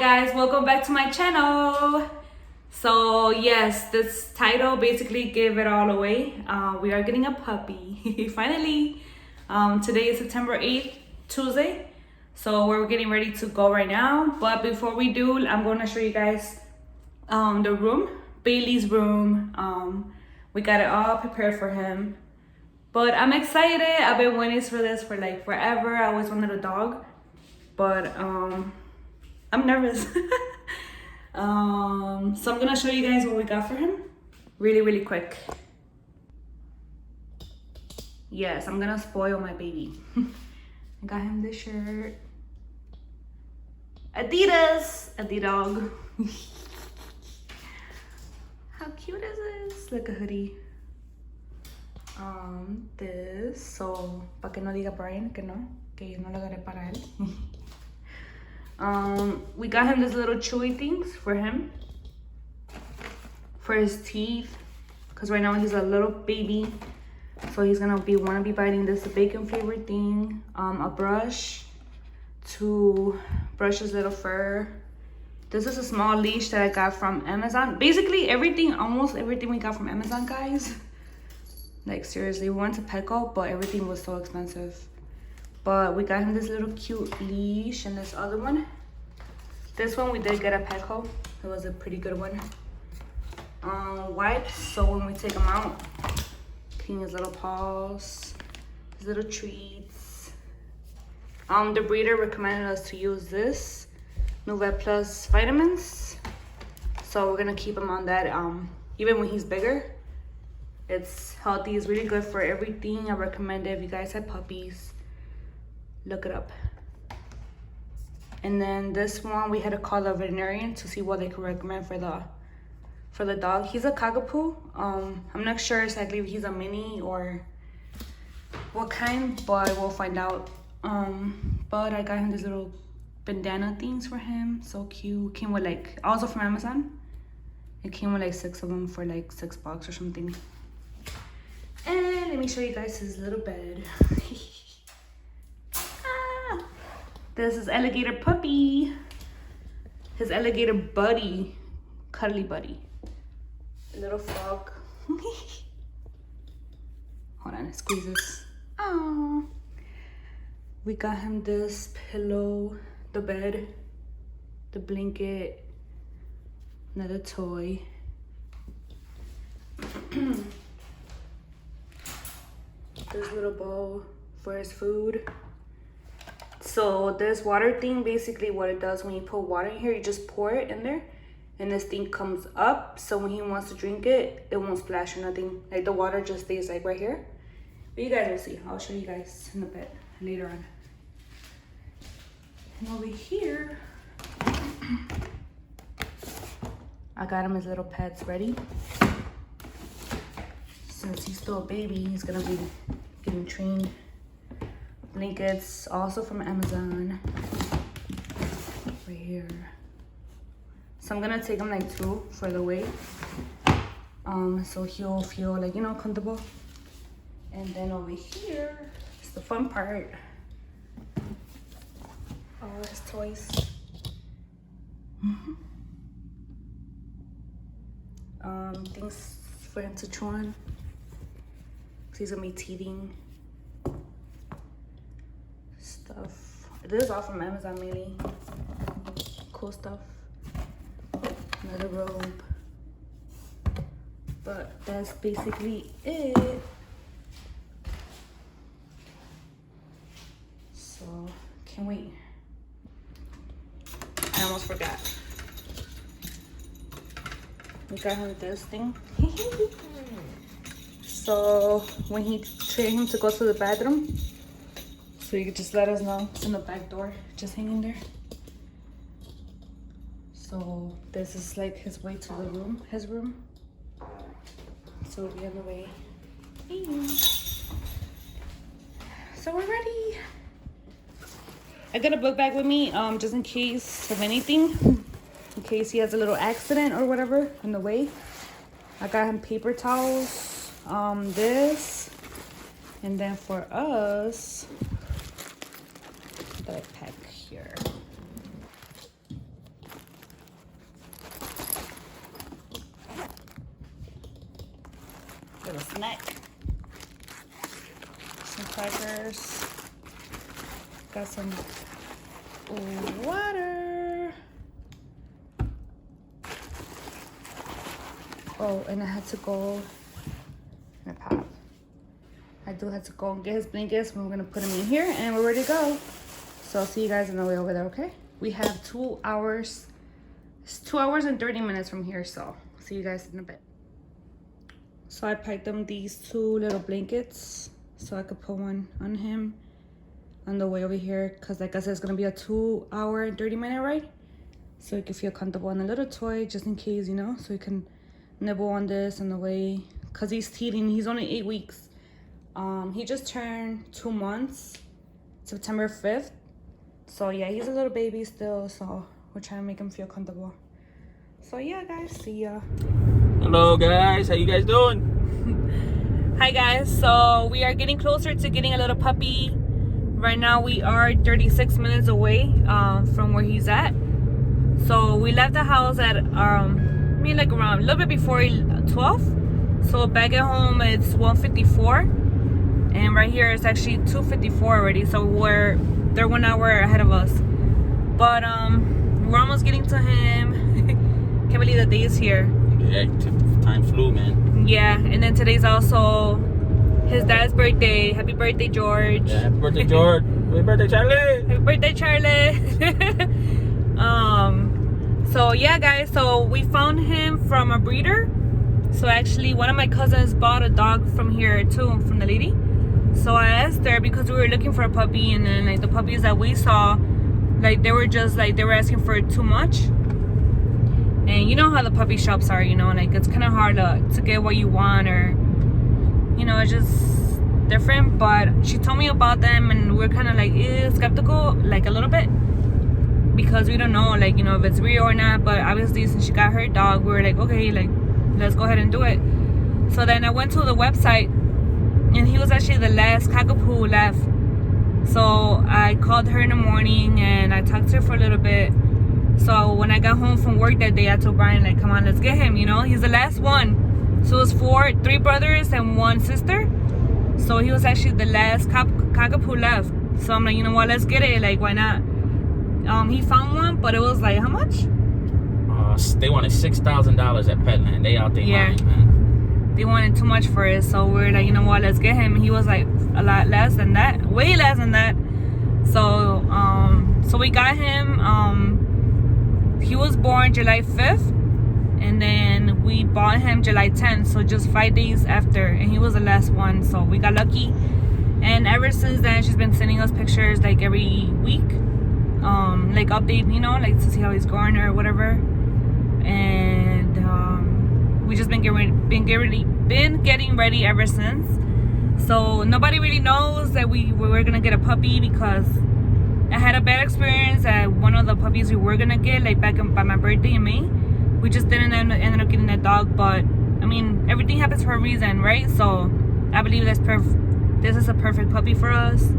guys, welcome back to my channel. So yes, this title basically gave it all away. We are getting a puppy finally. Today is September 8th, Tuesday. So we're getting ready to go right now. But before we do, I'm going to show you guys the room, Bailey's room. We got it all prepared for him. But I'm excited. I've been waiting for this for like forever. I always wanted a dog. But I'm nervous. So I'm gonna show you guys what we got for him really quick. Yes, I'm gonna spoil my baby. I got him this shirt. Adidas dog. How cute is this? Like a hoodie. This, so pa que no diga Brian que no, que yo no lo agarré para él. We got him this little chewy things for him, for his teeth, because right now he's a little baby, so he's gonna wanna be biting this bacon flavored thing. A brush to brush his little fur. This is a small leash that I got from Amazon. Basically almost everything we got from Amazon, guys. Like seriously, we went to Petco, but everything was so expensive. But we got him this little cute leash and this other one. This one we did get at Petco. It was a pretty good one. Wipes, so when we take him out, clean his little paws, his little treats. The breeder recommended us to use this Nouvelle Plus vitamins. So we're gonna keep him on that even when he's bigger. It's healthy, it's really good for everything. I recommend it if you guys have puppies. Look it up. And then this one we had to call the veterinarian to see what they could recommend for the dog. He's a cockapoo. I'm not sure exactly if he's a mini or what kind, but we'll find out. But I got him these little bandana things for him. So cute. Came with like, also from Amazon. It came with like 6 of them for like $6 or something. And let me show you guys his little bed. This is alligator puppy. His alligator buddy, cuddly buddy. A little frog. Hold on, it squeezes. Oh. We got him this pillow, the bed, the blanket, another toy. This little bowl for his food. So this water thing, basically what it does when you put water in here, you just pour it in there and this thing comes up, so when he wants to drink it, it won't splash or nothing. Like the water just stays like right here. But you guys will see. I'll show you guys in a bit later on. And over here, I got him his little pets ready. Since he's still a baby, he's gonna be getting trained. Blankets, also from Amazon. Right here. So I'm gonna take him like 2 for the weight. So he'll feel like, you know, comfortable. And then over here is the fun part. All his toys. Things for him to chew on. So he's gonna be teething. Stuff. This is all from Amazon mainly. Cool stuff. Another robe. But that's basically it. So, can't wait. I almost forgot. We got him this thing. So, when he trained him to go to the bathroom, so you can just let us know. It's in the back door, just hanging there. So this is like his way to the room, his room. So we'll be on the way. So we're ready. I got a book bag with me, just in case of anything. In case he has a little accident or whatever in the way. I got him paper towels, this. And then for us, that I pack here. neck. Some crackers. Got some water. Oh, and I had to go. My pop. I do have to go and get his blankets. We're gonna put him in here, and we're ready to go. So I'll see you guys on the way over there. Okay? We have 2 hours. It's 2 hours and 30 minutes from here. So see you guys in a bit. So I packed them these 2 little blankets so I could put one on him on the way over here, because like I said, it's gonna be a 2 hour and 30-minute ride, so he can feel comfortable on a little toy just in case, you know, so he can nibble on this on the way, because he's teething. He's only 8 weeks. He just turned 2 months September 5th, so yeah, he's a little baby still, so we're trying to make him feel comfortable. So yeah, guys, see ya. Hello guys, how you guys doing? Hi guys, so we are getting closer to getting a little puppy. Right now we are 36 minutes away from where he's at. So we left the house at like around a little bit before 12. So back at home it's 1:54, and right here it's actually 2:54 already. So they're 1 hour ahead of us. But we're almost getting to him. Can't believe the day is here. Yeah, time flew, man. Yeah, and then today's also his dad's birthday. Happy birthday, George. Yeah, happy birthday, George. Happy birthday, Charlie. Happy birthday, Charlie. So yeah, guys, so we found him from a breeder. So actually one of my cousins bought a dog from here too, from the lady. So I asked her, because we were looking for a puppy, and then like the puppies that we saw, like they were just like, they were asking for too much. And you know how the puppy shops are, you know, like it's kind of hard to get what you want, or you know, it's just different. But she told me about them, and we're kind of like skeptical, like a little bit, because we don't know, like, you know, if it's real or not. But obviously since she got her dog, we were like, okay, like let's go ahead and do it. So then I went to the website, and he was actually the last cockapoo left. So I called her in the morning and I talked to her for a little bit. So when I got home from work that day, I told Brian, like, come on, let's get him, you know, he's the last one. So it was 3 brothers and 1 sister. So he was actually the last cockapoo left. So I'm like, you know what, let's get it, like, why not? He found one, but it was like, how much? They wanted $6,000 at Petland. They out there, yeah, lying, man. They wanted too much for it. So we're like, you know what, let's get him. And he was like a lot less than that, way less than that. So so we got him. He was born July 5th, and then we bought him July 10th, so just 5 days after, and he was the last one. So we got lucky, and ever since then she's been sending us pictures like every week, like update, you know, like to see how he's growing or whatever. And we just been getting ready ever since. So nobody really knows that we were gonna get a puppy, because I had a bad experience at one of the puppies we were gonna get, like back by my birthday in May. We just didn't end up getting that dog, but I mean, everything happens for a reason, right? So I believe this is a perfect puppy for us.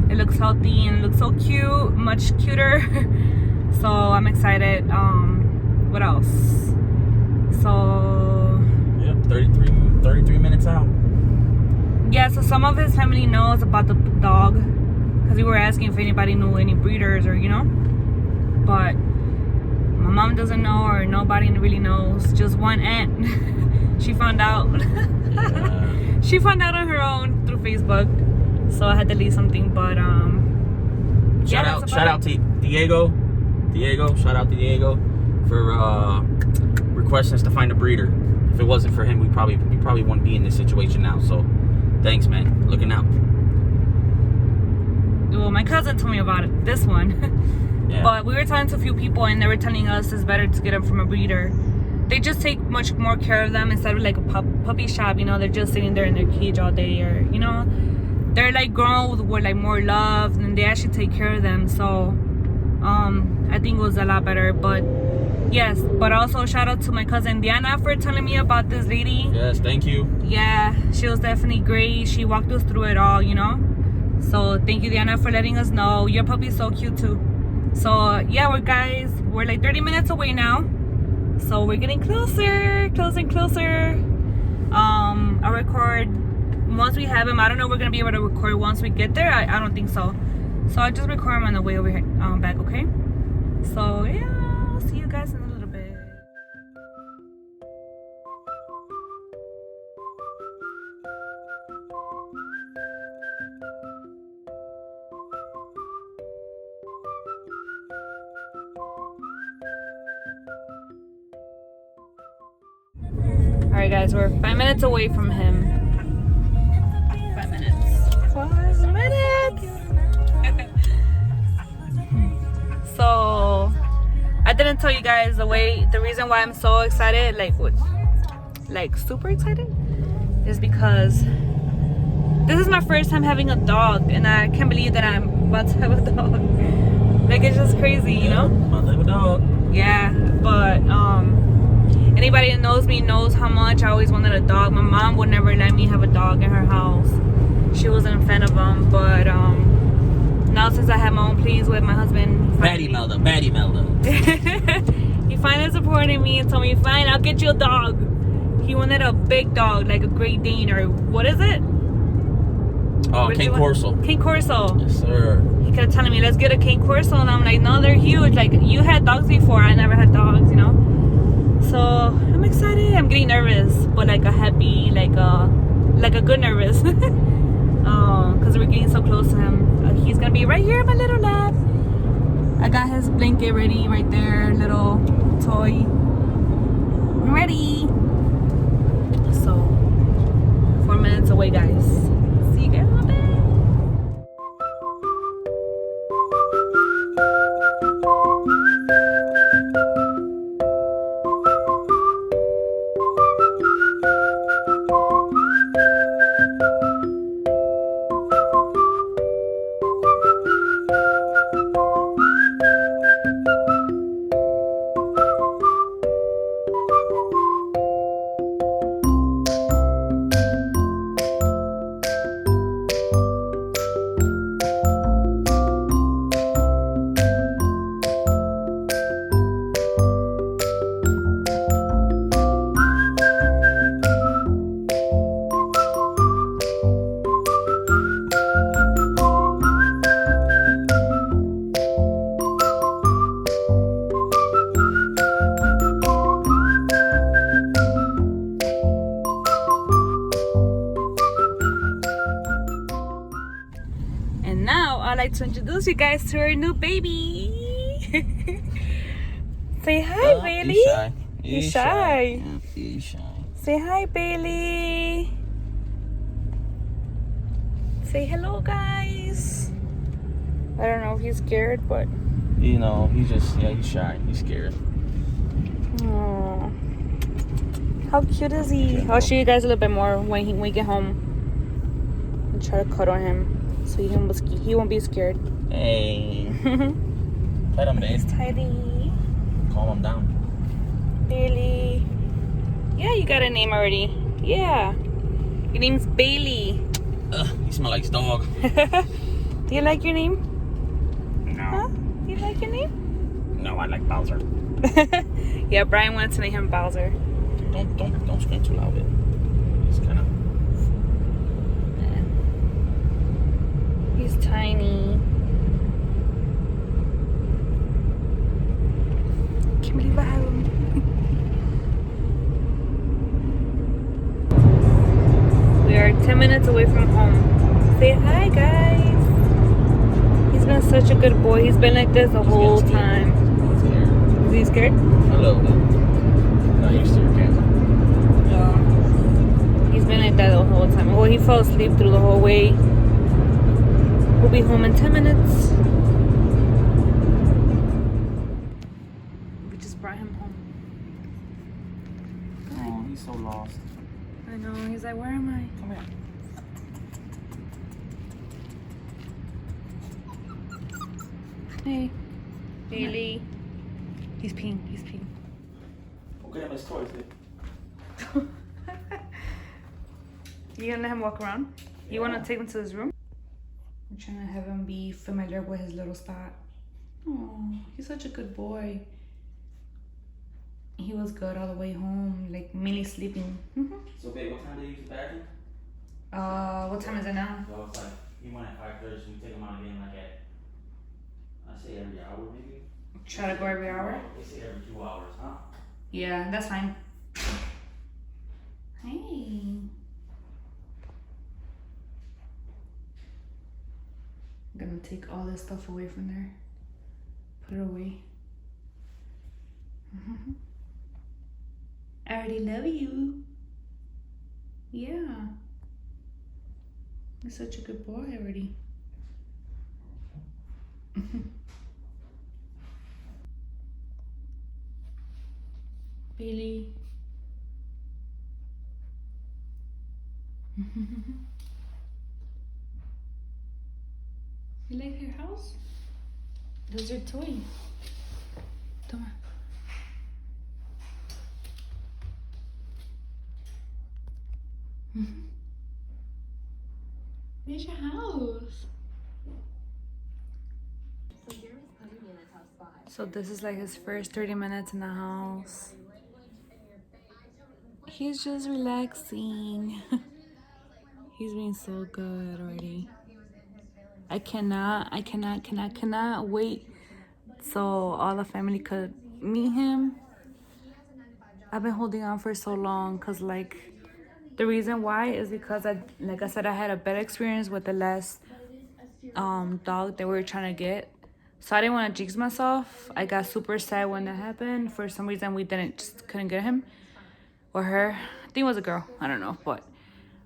It looks healthy and it looks so cute, much cuter. So I'm excited. What else? So yep, 33 minutes out. Yeah, so some of his family knows about the dog, because we were asking if anybody knew any breeders, or you know, but my mom doesn't know, or nobody really knows. Just one aunt. She found out. Yeah. She found out on her own through Facebook, so I had to leave something. But shout out to Diego. Shout out to Diego for requesting us to find a breeder. If it wasn't for him, we probably wouldn't be in this situation now. So thanks, man. Looking out. Well, my cousin told me about it, this one. Yeah. But we were talking to a few people, and they were telling us it's better to get them from a breeder. They just take much more care of them instead of like a puppy shop, you know. They're just sitting there in their cage all day, or you know, they're like grown with like more love, and they actually take care of them. So I think it was a lot better. But yes, but also shout out to my cousin Diana for telling me about this lady. Yes, thank you. Yeah, she was definitely great. She walked us through it all, you know. So thank you, Diana, for letting us know. Your puppy's so cute too. So yeah, we're like 30 minutes away now. So we're getting closer and closer. I'll record once we have him. I don't know if we're gonna be able to record once we get there. I don't think so. So I'll just record him on the way over here, back, okay? So yeah, I'll see you guys in a little bit. Alright guys, we're 5 minutes away from him. 5 minutes. 5 minutes! So, I didn't tell you guys the reason why I'm so excited, like super excited, is because this is my first time having a dog, and I can't believe that I'm about to have a dog. Like, it's just crazy, you know? About to have a dog. Yeah, but anybody that knows me knows how much I always wanted a dog. My mom would never let me have a dog in her house. She wasn't a fan of them, but now since I have my own place with my husband, Batty Melda. he finally supported me and told me, fine, I'll get you a dog. He wanted a big dog, like a Great Dane, or what is it? Oh, Cane Corso. Cane Corso. Yes, sir. He kept telling me, let's get a Cane Corso, and I'm like, no, they're huge. Like, you had dogs before, I never had dogs, you know. So I'm excited. I'm getting nervous, but like a happy, like a good nervous, because we're getting so close to him. He's gonna be right here in my little lap. I got his blanket ready right there, little toy. I'm ready. So 4 minutes away, guys. See you guys in a bit. And now I'd like to introduce you guys to our new baby. Say hi, Bailey. He's shy. He's shy. Yeah, he's shy. Say hi, Bailey. Say hello, guys. I don't know if he's scared, but You know, he's shy. He's scared. oh, how cute is he? I'll show you guys a little bit more when we get home. And try to cuddle him so he won't be scared. Hey. Pet him, babe. He's tidy. Calm him down. Bailey. Yeah, you got a name already. Yeah. Your name's Bailey. Ugh, you smell like his dog. Do you like your name? No. Huh? Do you like your name? No, I like Bowser. Yeah, Brian wanted to name him Bowser. Don't scream too loud, babe. It's kind of. He's tiny. Can't believe I have him. We are 10 minutes away from home. Say hi, guys. He's been such a good boy. He's been like this the whole time. Is he scared? A little bit. Not used to your camera. Yeah. He's been like that the whole time. Well, he fell asleep through the whole way. We'll be home in 10 minutes. We just brought him home. Oh, he's so lost. I know. He's like, where am I? Come here. Hey. Bailey. He's peeing. He's peeing. We'll get him his toys, babe. You gonna let him walk around? Yeah. You wanna take him to his room? I'm trying to have him be familiar with his little spot. Oh, he's such a good boy. He was good all the way home, like mainly sleeping. So, babe, what time do you use the bathroom? What time is it now? Well, it's like, he went at 5:30, so we take him out again like at, I say every hour maybe? Try to go every hour? They say every 2 hours, huh? Yeah, that's fine. Hey. I'm gonna take all this stuff away from there. Put it away. I already love you. Yeah. You're such a good boy already. Billy. You like your house? That's your toy. Toma. There's your house. So this is like his first 30 minutes in the house. He's just relaxing. He's being so good already. I cannot wait so all the family could meet him. I've been holding on for so long because like the reason why is because like I said, I had a bad experience with the last dog that we were trying to get. So I didn't want to jinx myself. I got super sad when that happened. For some reason we couldn't get him or her. I think it was a girl. I don't know, but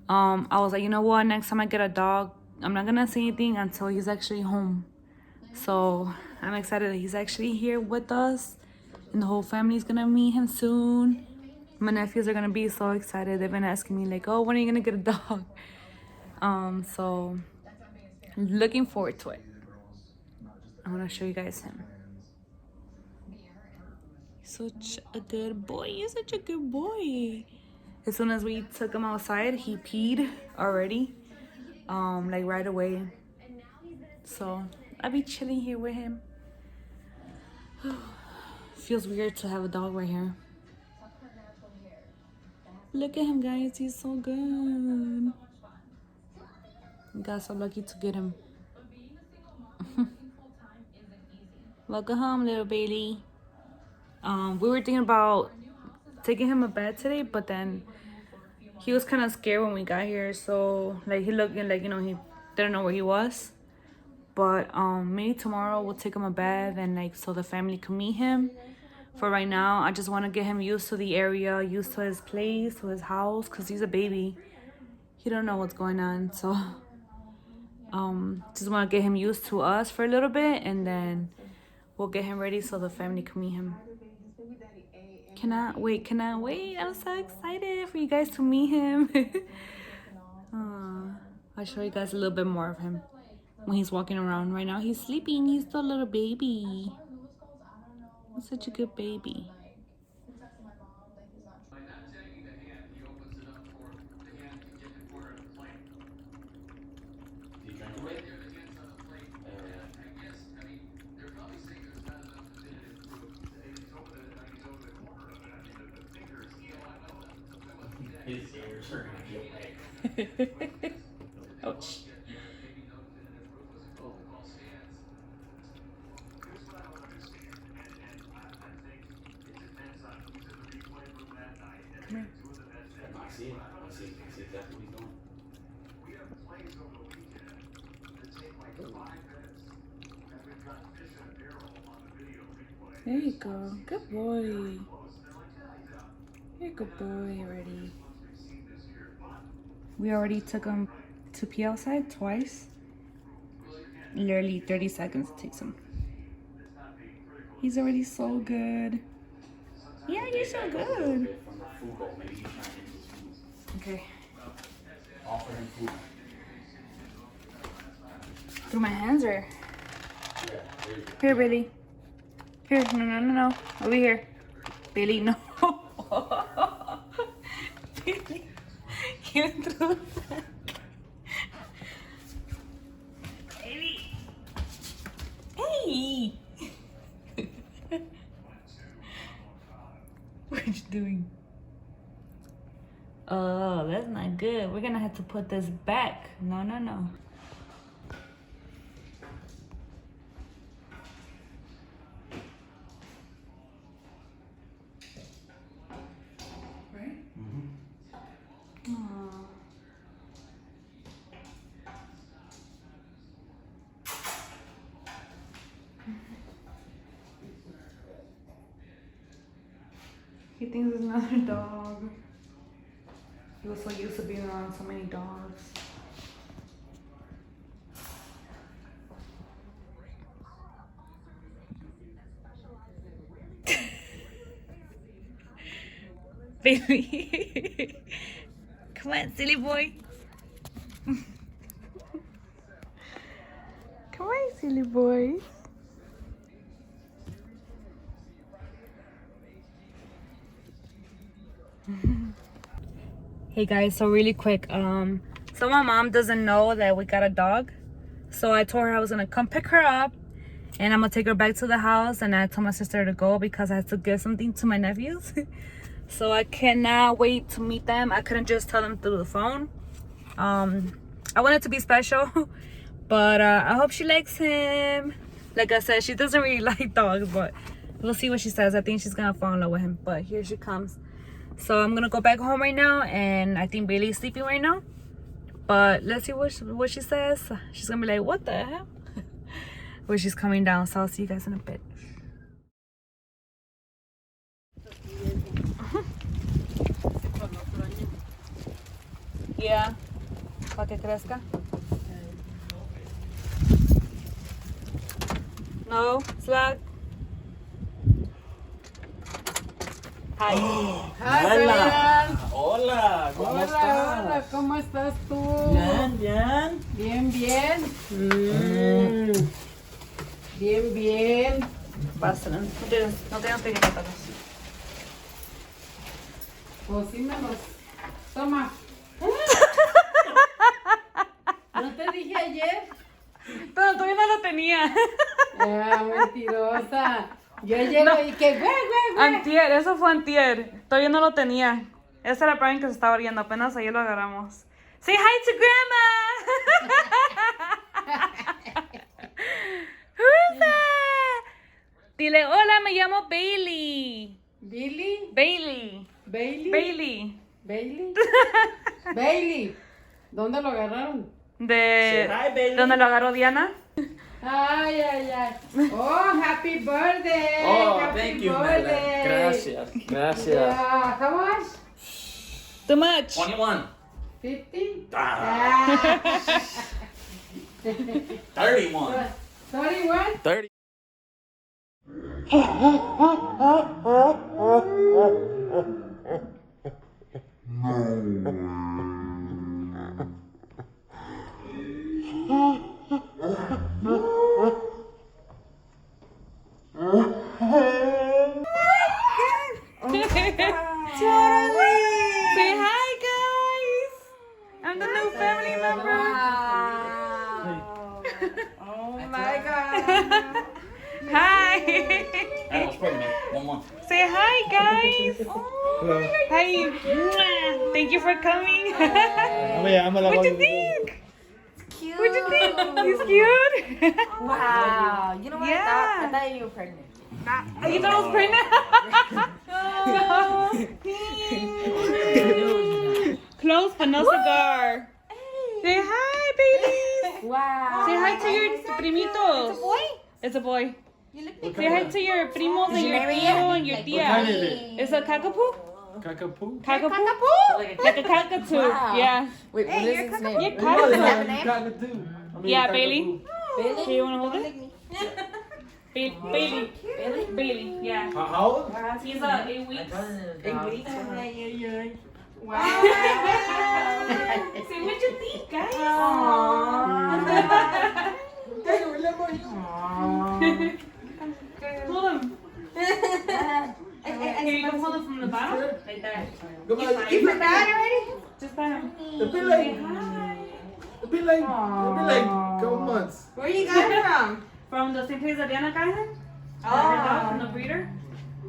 I was like, you know what? Next time I get a dog, I'm not gonna say anything until he's actually home. So I'm excited that he's actually here with us, and the whole family's gonna meet him soon. My nephews are gonna be so excited. They've been asking me like, oh, when are you gonna get a dog? So looking forward to it. I want to show you guys him. Such a good boy. He's such a good boy. As soon as we took him outside, he peed already. Like right away. So I'll be chilling here with him. Feels weird to have a dog right here. Look at him, guys. He's so good. Got so lucky to get him. Welcome home, little Bailey. We were thinking about taking him a bath today, but then he was kind of scared when we got here. So like he looked like, you know, he didn't know where he was. But maybe tomorrow we'll take him a bath and like so the family can meet him. For right now, I just want to get him used to the area, used to his place, to his house, because he's a baby. He don't know what's going on. So just want to get him used to us for a little bit, and then we'll get him ready so the family can meet him. Cannot wait. I'm so excited for you guys to meet him. I'll show you guys a little bit more of him when he's walking around. Right now he's sleeping. He's still a little baby. He's such a good baby. His ears are gonna get wet. Ouch. Come here. I see it. I see exactly what he's doing. There you go. Good boy. You're a good boy already. We already took him to pee outside twice. Literally 30 seconds it takes him. He's already so good. Yeah, you're so good. Okay. Offer him food. Through my hands or? Yeah, there you go. Here, Billy. Here, no. Over here. Billy, no. Billy. You threw that. Billy. Hey. doing? Oh, that's not good. We're gonna have to put this back. No, no, no. Right? Aww. He thinks it's another dog. He was so used to being around so many dogs. Baby. Come on, silly boy. Come on, silly boy. Hey guys, so really quick, so my mom doesn't know that we got a dog, so I told her I was gonna come pick her up and I'm gonna take her back to the house, and I told my sister to go because I had to give something to my nephews. So I cannot wait to meet them. I couldn't just tell them through the phone. I want it to be special, but I hope she likes him. Like I said, she doesn't really like dogs, but we'll see what she says. I think she's gonna fall in love with him, but here she comes. So I'm gonna go back home right now, and I think Bailey's sleeping right now, but let's see what she says. She's gonna be like, what the hell? When she's coming down. So I'll see you guys in a bit. Yeah, para que crezca. No, swag. Hi. Hi, Hola. Hola, ¿cómo hola, estás? hola, ¿cómo estás tú? Bien, bien. Bien, bien. Bien, bien. Pásala. No tengo pequeñitos. Pues sí me los... Toma. ¿No te dije ayer? Pero todavía no lo tenía. Ah, mentirosa. Yo llego y que güey. Antier, eso fue antier. Todavía no lo tenía. Ese era Brian que se estaba riendo. Apenas ayer lo agarramos. Say hi to grandma. Who's that? Dile, hola, me llamo Bailey. ¿Billy? Bailey. ¿Bailey? Bailey. ¿Bailey? ¿Bailey? ¿Dónde lo agarraron? De Say hi, Bailey. donde lo agarró Diana. Ay, ay, ay. Oh, happy birthday. Oh, happy thank you, birthday. Mela. Gracias. Gracias. Yeah, how much? Too much. 21. 50? Ah. 31. 31? 30. Charlie! Say hi, guys! I'm the new family member. Wow. Oh my God. Hi! I was pregnant. One more. Say hi, guys! Hi! Mwah. Thank you for coming. What do you think? Cute. What do you think? He's cute. Wow. You know what Yeah. I thought you were pregnant. You thought I was pregnant? Close, but no cigar. Say hi, babies. Wow. Say hi to your primitos. It's a boy? It's a boy. You look like Say hi to your primos and your tío and your tía. It's a cockapoo? Cockapoo? Cockapoo? Like Like a cockatoo. Wow. Yeah. Wait, what Hey, is you're his Yeah, name? cockapoo. Cockatoo. Yeah, Bailey. Bailey? Do you want to hold it? Like me. Bailey. Bailey? Bailey, yeah. How old? He's 8 weeks. 8 weeks? Wow. Say what you think, guys. Hold him. Here, you can hold him from the bottom. Like that. Come on. You put that already? Just by him. It'll be Say like, hi. couple months. Where you got it from? From the same place that Diana got him? Oh. Her dog from the breeder?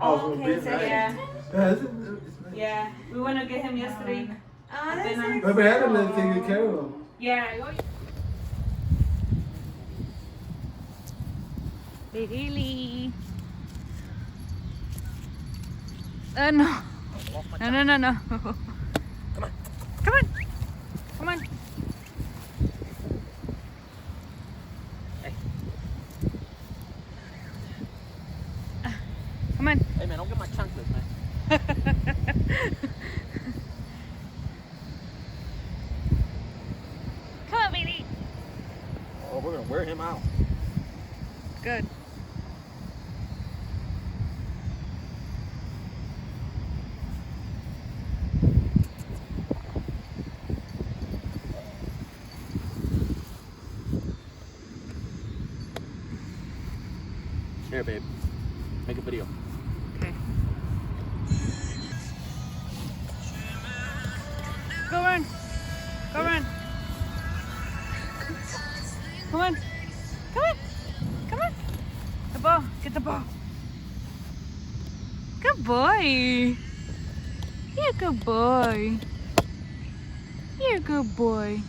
Oh, Okay, so nice. Yeah. Yeah, we want to get him yesterday. Oh, that's nice. But we had to let take good care of him. Yeah. Bailey. No. No. Come on. Come on. Come on. Come on. Hey man, don't get my chunkless, man. Come on, baby. Oh, we're gonna wear him out. Good. Here, babe. Make a video. Okay. Go run. Go run. Come on. Come on. Come on. The ball. Get the ball. Good boy. You're a good boy. You're a good boy.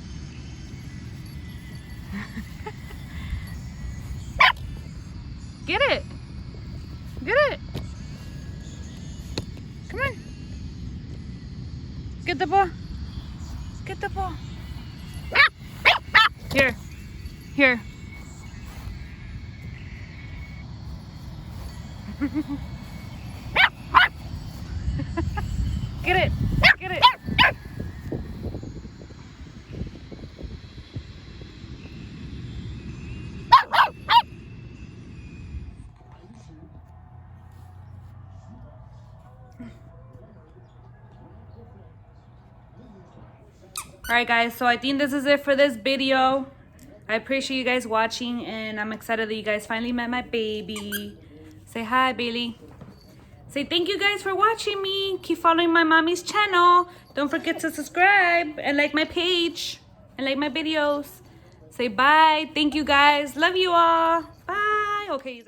Get it. Get it. Come on. Get the ball. Get the ball. Here. Here. Get it. Get it. Alright guys, so I think this is it for this video. I appreciate you guys watching and I'm excited that you guys finally met my baby. Say hi, Bailey. Say thank you guys for watching me. Keep following my mommy's channel. Don't forget to subscribe and like my page and like my videos. Say bye. Thank you guys. Love you all. Bye. Okay.